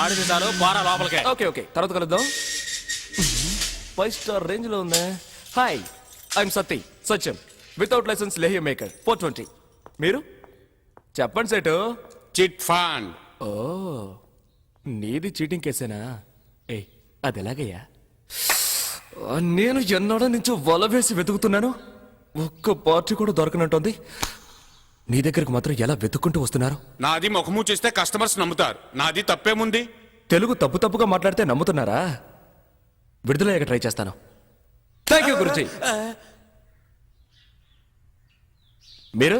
ఆడితే చాలు బారా లోపలికే. Okay okay, తర్వాత కలుద్దాం. 5 స్టార్ రేంజ్ లో ఉందా? Hi, I am Satyam without license లేహ్య మేకర్ 420. మీరు చెప్పండి సేటు. Chit fund. ఓ, నీది చీటింగ్ కేసేనా? ఏ, అది ఎలాగయ్యా? నేను ఎన్నడో నుంచి వల వేసి వెతుకుతున్నాను, ఒక్క పార్టీ కూడా దొరకనంటుంది. నీ దగ్గరకు మాత్రం ఎలా వెతుక్కుంటూ వస్తున్నారు? నాది ముఖము చూస్తే కస్టమర్స్ నమ్ముతారు, నాది తప్పేముంది? తెలుగు తప్పుగా మాట్లాడితే నమ్ముతున్నారా? విడుదలయ్యాక ట్రై చేస్తాను. Thank you Guruji. మీరు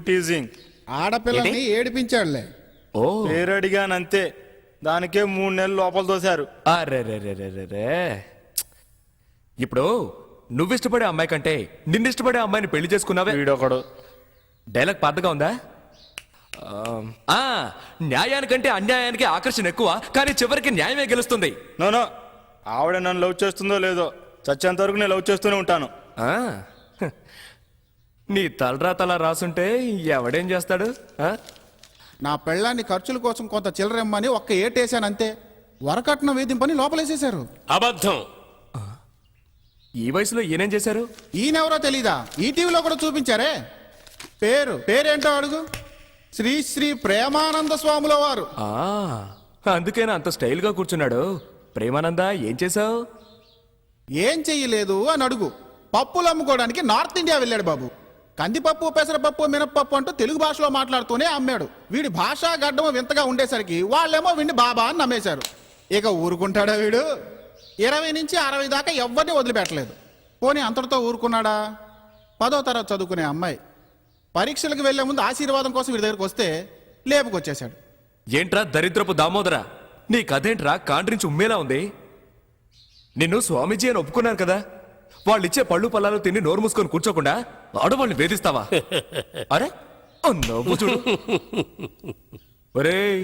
టీజింగ్ ఆడపిల్లని ఏడిపించాడులే. ఓ, పేరు అడిగానంతే, దానికే 3 నెలలు లోపల తోశారు. అరే, ఇప్పుడు నువ్విష్టపడే అమ్మాయి కంటే నిన్నిష్టపడే అమ్మాయిని పెళ్లి చేసుకున్నావే. వీడొకడు. డైలాగ్ పాతగా ఉందా? న్యాయానికంటే అన్యాయానికి ఆకర్షణ ఎక్కువ, కానీ చివరికి న్యాయమే గెలుస్తుంది. నో, ఆవిడ నన్ను లవ్ చేస్తుందో లేదో, చచ్చేంత వరకు నేను లవ్ చేస్తూనే ఉంటాను. నీ తలరా రాసుంటే ఎవడేం చేస్తాడు? నా పెళ్ళాన్ని ఖర్చుల కోసం కొంత చిల్లరమ్మని ఒక్క ఏటేశానంతే, వరకట్న వేధింపని లోపలేసేశారు. అబద్ధం. ఈ వయసులో ఈయనేం చేశారు? ఈయనెవరో తెలీదా? ఈ టీవీలో కూడా చూపించారే. పేరేంటో అడుగు. శ్రీ ప్రేమానంద స్వాముల వారు. అందుకేనా అంత స్టైల్ గా కూర్చున్నాడు? ప్రేమానంద, ఏం చేశావు? ఏం చెయ్యలేదు అని అడుగు. పప్పులు అమ్ముకోవడానికి నార్త్ ఇండియా వెళ్ళాడు బాబు. కందిపప్పు, పెసరపప్పు, మినప్పప్పు అంటూ తెలుగు భాషలో మాట్లాడుతూనే అమ్మాడు. వీడి భాషా గడ్డము వింతగా ఉండేసరికి వాళ్ళేమో వీడిని బాబా అని నమ్మేశారు. ఇక ఊరుకుంటాడా వీడు? 20 నుంచి 60 దాకా ఎవరిని వదిలిపెట్టలేదు. పోనీ అంతటితో ఊరుకున్నాడా? 10వ తరగతి చదువుకునే అమ్మాయి పరీక్షలకు వెళ్లే ముందు ఆశీర్వాదం కోసం వీడి దగ్గరకు వస్తే లేపుకొచ్చేశాడు. ఏంట్రా దరిద్రపు దామోదరా, నీ కథేంట్రా కాండ్రించి ఉమ్మేలా ఉంది? నిన్ను స్వామీజీ అని ఒప్పుకున్నారు కదా, వాళ్ళిచ్చే పళ్ళు పల్లాలు తిని నోరు మూసుకొని కూర్చోకుండా ఆడవాళ్ళని వేధిస్తావా? అరే నవ్వు చూడు. ఒరేయ్,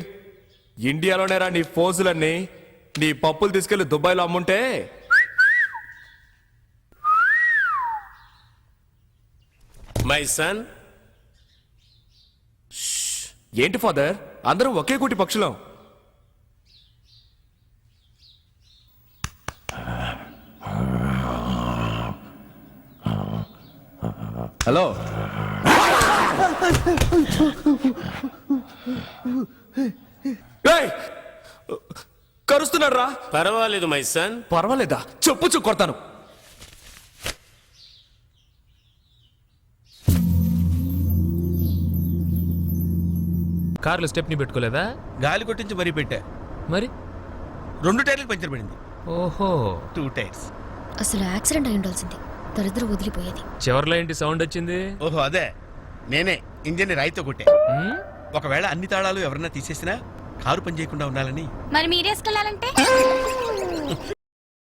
ఇండియాలోనేరా నీ ఫోజులన్నీ. నీ పప్పులు తీసుకెళ్లి దుబాయ్లో అమ్ముంటే మై సన్. ఏంటి ఫాదర్, అందరం ఒకే కూటి పక్షులం. హలో, కరుస్తున్నాడు రా. పర్వాలేదు మై సన్. పర్వాలేదా? చెప్పు కొడతాను. కార్లో స్టెప్ని పెట్టుకోలేదా? గాలి కొట్టించి మరీ పెట్టా. మరి 2 టైర్లు పంచర్ పడింది. ఓహో, 2 టైర్స్. అసలు యాక్సిడెంట్ అయి ఉండాల్సింది, దరిద్రం వదిలిపోయేది. చివర్లో ఏంటి సౌండ్ వచ్చింది? ఓహో అదే, నేనే ఇంజన్ రాయితో కొట్టే. ఒకవేళ అన్ని తాళాలు ఎవరన్నా తీసేసినా కారు పని చేయకుండా ఉండాలని. మరి మీరేసుకెళ్ళాలంటే